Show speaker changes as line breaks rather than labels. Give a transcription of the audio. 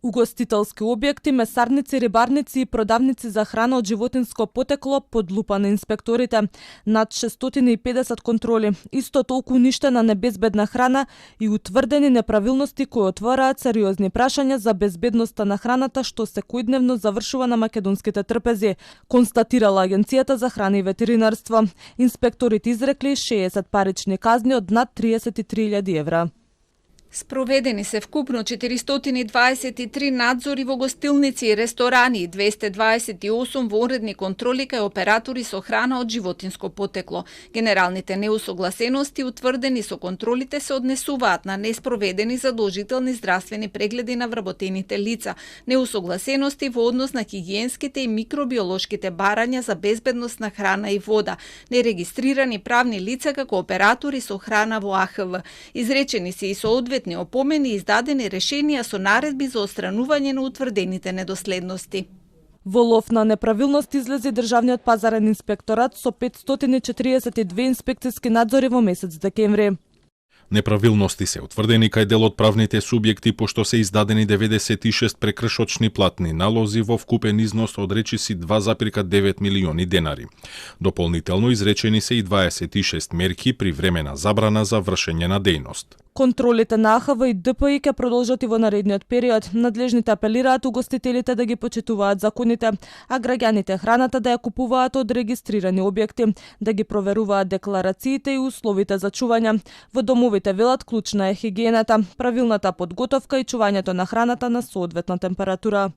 Угостителски објекти, месарници, рибарници и продавници за храна од животинско потекло под лупа на инспекторите. Над 650 контроли, исто толку уништена небезбедна храна и утврдени неправилности кои отвораат сериозни прашања за безбедноста на храната што секојдневно завршува на македонските трпези, констатирала Агенцијата за храна и ветеринарство. Инспекторите изрекли 60 парични казни од над 33.000 евра.
Спроведени се вкупно 423 надзори во гостилници и ресторани и 228 воредни контроли кај оператори со храна од животинско потекло. Генералните неусогласености утврдени со контролите се однесуваат на неспроведени задолжителни здравствени прегледи на вработените лица, неусогласености во однос на хигиенските и микробиолошките барања за безбедност на храна и вода, нерегистрирани правни лица како оператори со храна во АХВ. Изречени се и соодветни опомени и издадени решенија со наредби за отстранување на утврдените недоследности.
Во лов на неправилности излезе Државниот пазарен инспекторат со 542 инспекциски надзори во месец декември.
Неправилности се утврдени кај дел од правните субјекти пошто се издадени 96 прекршочни платни налози во вкупен износ од речиси 2,9 милиони денари. Дополнително изречени се и 26 мерки при времена забрана за вршење на дејност.
Контролите на АХВ и ДПИ ќе продолжат и во наредниот период. Надлежните апелираат угостителите да ги почитуваат законите, а граѓаните храната да ја купуваат од регистрирани објекти, да ги проверуваат декларациите и условите за чување. Во домовите велат клучна е хигиената, правилната подготовка и чувањето на храната на соодветна температура.